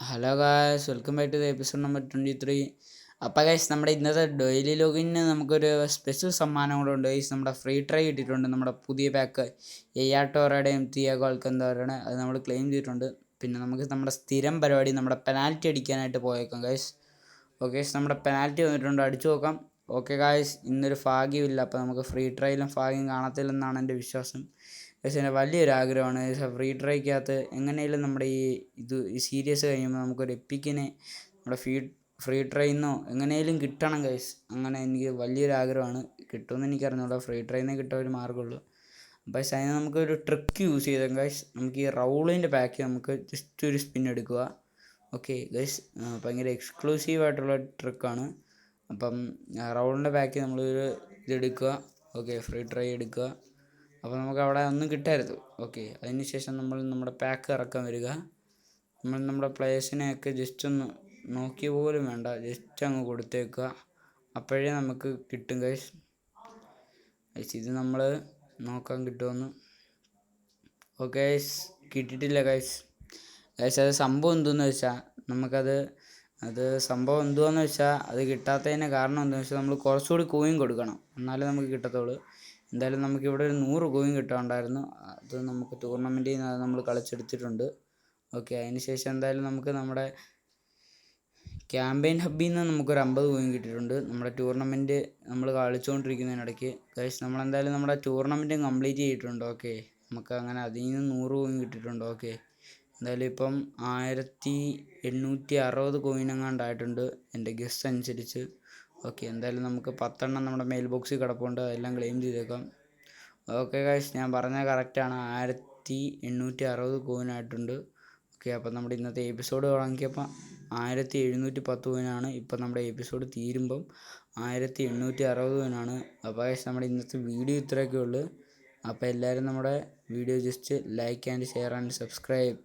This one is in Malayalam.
Hello guys, welcome back to the episode number 23. അപ്പോൾ ഗൈസ്, നമ്മുടെ ഇന്നത്തെ ഡെയിലി ലോഗിന് നമുക്കൊരു സ്പെഷ്യൽ സമ്മാനം കൂടെ ഉണ്ട് ഗൈസ്. നമ്മുടെ ഫ്രീ ട്രൈ കിട്ടിയിട്ടുണ്ട്. നമ്മുടെ പുതിയ പാക്ക് എയ്യാട്ടോറയുടെയും തിയാഗോ അൽക്കന്താറയുടെ അത് നമ്മൾ ക്ലെയിം ചെയ്തിട്ടുണ്ട്. പിന്നെ നമുക്ക് നമ്മുടെ സ്ഥിരം പരിപാടി നമ്മുടെ പെനാൽറ്റി അടിക്കാനായിട്ട് പോയേക്കാം ഗൈസ്. ഓക്കെ, നമ്മുടെ പെനാൽറ്റി വന്നിട്ടുണ്ട്, അടിച്ചു നോക്കാം. ഓക്കെ ഗായ്സ്, ഇന്നൊരു ഭാഗ്യമില്ല, അപ്പോൾ നമുക്ക് ഫ്രീ ട്രൈയിലും ഭാഗ്യം കാണത്തില്ലെന്നാണ് എൻ്റെ വിശ്വാസം. പക്ഷേ എൻ്റെ വലിയൊരു ആഗ്രഹമാണ് ഫ്രീ ട്രൈക്കകത്ത് എങ്ങനെയും നമ്മുടെ ഈ സീരീസ് കഴിയുമ്പോൾ നമുക്കൊരു എപ്പിക്കിനെ നമ്മുടെ ഫ്രീ ട്രൈന്നോ എങ്ങനെയും കിട്ടണം ഗൈസ്. അങ്ങനെ എനിക്ക് വലിയൊരു ആഗ്രഹമാണ്. കിട്ടുമെന്ന് എനിക്കറിഞ്ഞൂടാ, ഫ്രീ ട്രൈന്നേ കിട്ടാൻ ഒരു മാർഗ്ഗമുള്ളൂ. പക്ഷേ അതിന് നമുക്കൊരു ട്രിക്ക് യൂസ് ചെയ്തേക്കാം ഗൈസ്. നമുക്ക് ഈ റൗളിൻ്റെ പാക്ക് നമുക്ക് ജസ്റ്റ് ഒരു സ്പിൻ എടുക്കുക. ഓക്കെ ഗൈസ്, ഭയങ്കര എക്സ്ക്ലൂസീവായിട്ടുള്ള ട്രിക്കാണ്. അപ്പം റൗളിൻ്റെ പാക്ക് നമ്മളൊരു ഇതെടുക്കുക. ഓക്കെ, ഫ്രീ ട്രൈ എടുക്കുക. അപ്പോൾ നമുക്ക് അവിടെ ഒന്നും കിട്ടരുത്. ഓക്കെ, അതിന് ശേഷം നമ്മൾ നമ്മുടെ പാക്ക് ഇറക്കാൻ വരിക. നമ്മൾ നമ്മുടെ പ്ലേയേഴ്സിനെയൊക്കെ ജസ്റ്റ് ഒന്ന് നോക്കിയ പോലും വേണ്ട, ജസ്റ്റ് അങ്ങ് കൊടുത്തേക്കുക. അപ്പോഴേ നമുക്ക് കിട്ടും ഗൈസ്. ഇത് നമ്മൾ നോക്കാൻ കിട്ടുമെന്ന്. ഓക്കെ ഗൈസ്, കിട്ടിയിട്ടില്ല ഗൈസ്. അത് സംഭവം എന്തെന്ന് വെച്ചാൽ സംഭവം എന്തുവാന്ന് വെച്ചാൽ അത് കിട്ടാത്തതിന് കാരണം എന്താണെന്ന് വെച്ചാൽ നമ്മൾ കുറച്ചുകൂടി കോയിൻ കൊടുക്കണം, എന്നാലേ നമുക്ക് കിട്ടത്തുള്ളൂ. എന്തായാലും നമുക്കിവിടെ ഒരു 100 കോയിൻ കിട്ടാനുണ്ടായിരുന്നു. അത് നമുക്ക് ടൂർണമെൻറ്റിൽ നിന്ന് നമ്മൾ കളിച്ചെടുത്തിട്ടുണ്ട്. ഓക്കെ, അതിന് ശേഷം എന്തായാലും നമുക്ക് നമ്മുടെ ക്യാമ്പയിൻ ഹബ്ബിൽ നിന്ന് നമുക്കൊരു 50 കോയിൻ കിട്ടിയിട്ടുണ്ട്. നമ്മുടെ ടൂർണമെൻറ്റ് നമ്മൾ കളിച്ചുകൊണ്ടിരിക്കുന്നതിനിടയ്ക്ക് ഗൈസ് നമ്മളെന്തായാലും നമ്മുടെ ടൂർണമെൻറ്റും കംപ്ലീറ്റ് ചെയ്തിട്ടുണ്ട്. ഓക്കെ, നമുക്ക് അങ്ങനെ അതിൽ നിന്ന് 100 കോയിൻ കിട്ടിയിട്ടുണ്ട്. ഓക്കെ, എന്തായാലും ഇപ്പം 1860 കോയിൻ എങ്ങാണ്ടായിട്ടുണ്ട് എൻ്റെ ഗസ് അനുസരിച്ച്. ഓക്കെ, എന്തായാലും നമുക്ക് 10 നമ്മുടെ മെയിൽ ബോക്സിൽ കിടപ്പുണ്ട്, അതെല്ലാം ക്ലെയിം ചെയ്തേക്കാം. ഓക്കെ ഗൈസ്, ഞാൻ പറഞ്ഞത് കറക്റ്റാണ്, 1860 കോയിനായിട്ടുണ്ട്. ഓക്കെ, അപ്പം നമ്മുടെ ഇന്നത്തെ എപ്പിസോഡ് തുടങ്ങിയപ്പോൾ 1710 കോയിനാണ്. ഇപ്പം നമ്മുടെ എപ്പിസോഡ് തീരുമ്പം 1860 കോയിനാണ്. അപ്പോൾ ഗൈസ്, നമ്മുടെ ഇന്നത്തെ വീഡിയോ ഇത്രയൊക്കെ ഉള്ളൂ. അപ്പോൾ എല്ലാവരും നമ്മുടെ video just like and share and subscribe.